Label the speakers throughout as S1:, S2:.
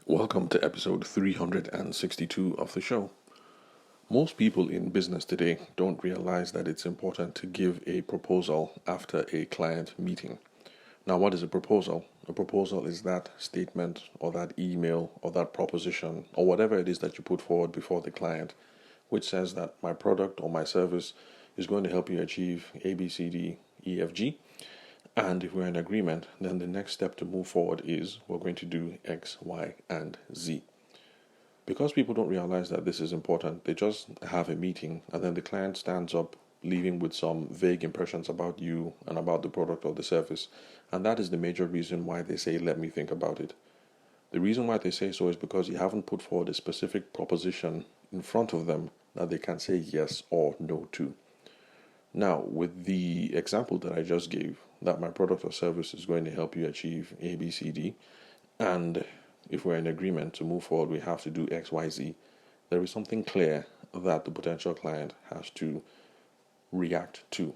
S1: Welcome to episode 362 of the show. Most people in business today don't realize that it's important to give a proposal after a client meeting. Now, what is a proposal? A proposal is that statement or that email or that proposition or whatever it is that you put forward before the client, which says that my product or my service is going to help you achieve A, B, C, D, E, F, G. And if we're in agreement, then the next step to move forward is we're going to do X, Y, and Z. Because people don't realize that this is important, they just have a meeting and then the client stands up, leaving with some vague impressions about you and about the product or the service. And that is the major reason why they say, let me think about it. The reason why they say so is because you haven't put forward a specific proposition in front of them that they can say yes or no to. Now, with the example that I just gave, that my product or service is going to help you achieve A, B, C, D, and if we're in agreement to move forward, we have to do X, Y, Z, there is something clear that the potential client has to react to.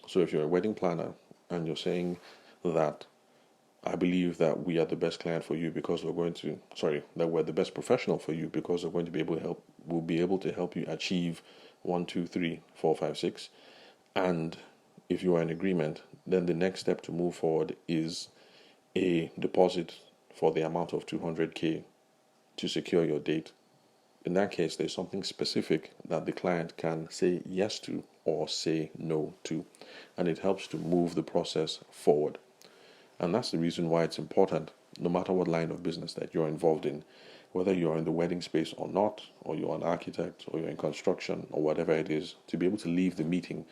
S1: So if you're a wedding planner and you're saying that I believe that we are the best client for you because that we're the best professional for you because we're going to be able to help you achieve 1, 2, 3, 4, 5, 6. And if you are in agreement, then the next step to move forward is a deposit for the amount of 200K to secure your date. In that case, there's something specific that the client can say yes to or say no to, and it helps to move the process forward. And that's the reason why it's important, no matter what line of business that you're involved in, whether you're in the wedding space or not, or you're an architect, or you're in construction, or whatever it is, to be able to leave the meeting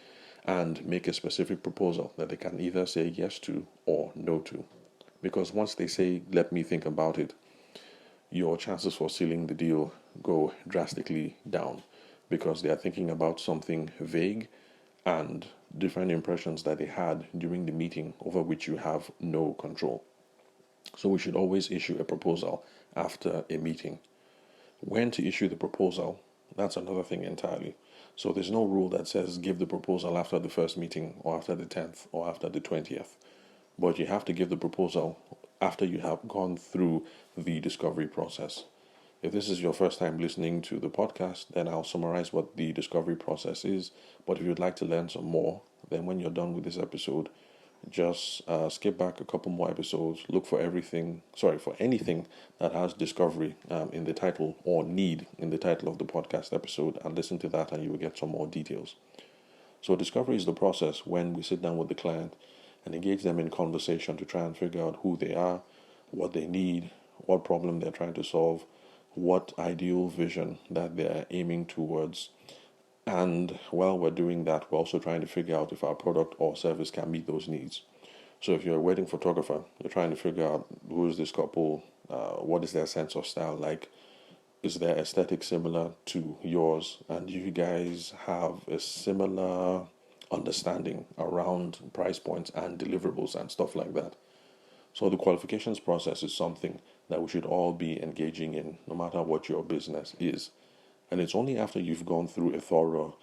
S1: and make a specific proposal that they can either say yes to or no to. Because once they say, let me think about it, your chances for sealing the deal go drastically down because they are thinking about something vague and different impressions that they had during the meeting over which you have no control. So we should always issue a proposal after a meeting. When to issue the proposal, that's another thing entirely. So there's no rule that says give the proposal after the first meeting or after the 10th or after the 20th. But you have to give the proposal after you have gone through the discovery process. If this is your first time listening to the podcast, then I'll summarize what the discovery process is. But if you'd like to learn some more, then when you're done with this episode, just skip back a couple more episodes, look for anything that has discovery in the title or need in the title of the podcast episode, and listen to that and you will get some more details. So discovery is the process when we sit down with the client and engage them in conversation to try and figure out who they are, what they need, what problem they're trying to solve, what ideal vision that they're aiming towards. And while we're doing that, we're also trying to figure out if our product or service can meet those needs. So if you're a wedding photographer, you're trying to figure out who is this couple, what is their sense of style like, is their aesthetic similar to yours, and do you guys have a similar understanding around price points and deliverables and stuff like that. So the qualifications process is something that we should all be engaging in, no matter what your business is. And it's only after you've gone through a thorough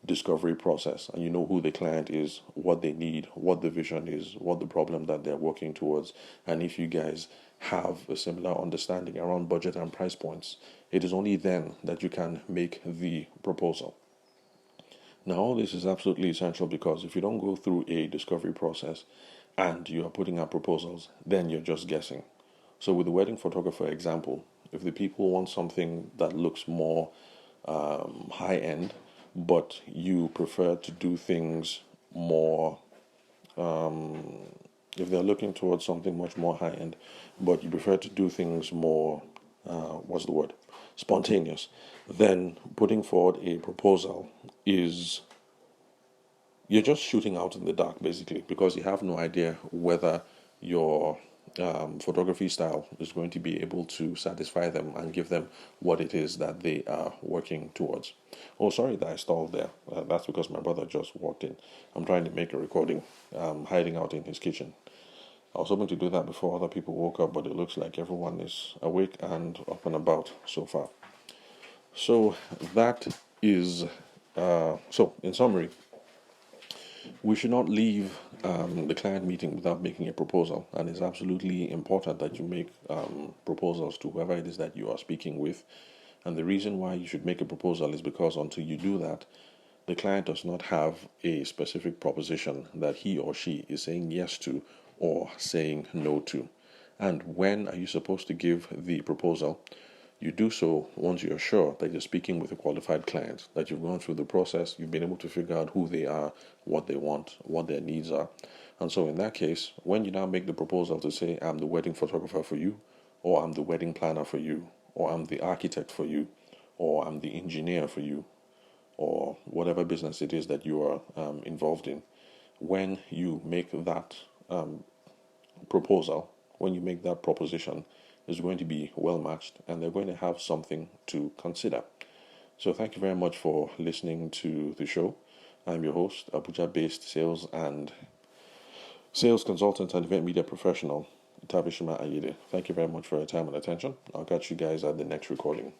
S1: discovery process and you know who the client is, what they need, what the vision is, what the problem that they're working towards, and if you guys have a similar understanding around budget and price points, it is only then that you can make the proposal. Now, all this is absolutely essential because if you don't go through a discovery process and you are putting out proposals, then you're just guessing. So with the wedding photographer example, if the people want something that looks more high end, but you prefer to do things more, if they're looking towards something much more high end, but you prefer to do things more, spontaneous, then putting forward a proposal is, you're just shooting out in the dark basically because you have no idea whether your photography style is going to be able to satisfy them and give them what it is that they are working towards. Oh, sorry that I stalled there. That's because my brother just walked in. I'm trying to make a recording, hiding out in his kitchen. I was hoping to do that before other people woke up, but it looks like everyone is awake and up and about so far. So that is, in summary, We should not leave the client meeting without making a proposal, and it's absolutely important that you make proposals to whoever it is that you are speaking with. And the reason why you should make a proposal is because until you do that, the client does not have a specific proposition that he or she is saying yes to or saying no to. And when are you supposed to give the proposal? You do so once you're sure that you're speaking with a qualified client, that you've gone through the process, you've been able to figure out who they are, what they want, what their needs are. And so in that case, when you now make the proposal to say, I'm the wedding photographer for you, or I'm the wedding planner for you, or I'm the architect for you, or I'm the engineer for you, or whatever business it is that you are involved in, when you make that proposal, when you make that proposition, is going to be well matched and they're going to have something to consider. So, thank you very much for listening to the show. I'm your host, Abuja based sales consultant and event media professional, Tavishima Ayede. Thank you very much for your time and attention. I'll catch you guys at the next recording.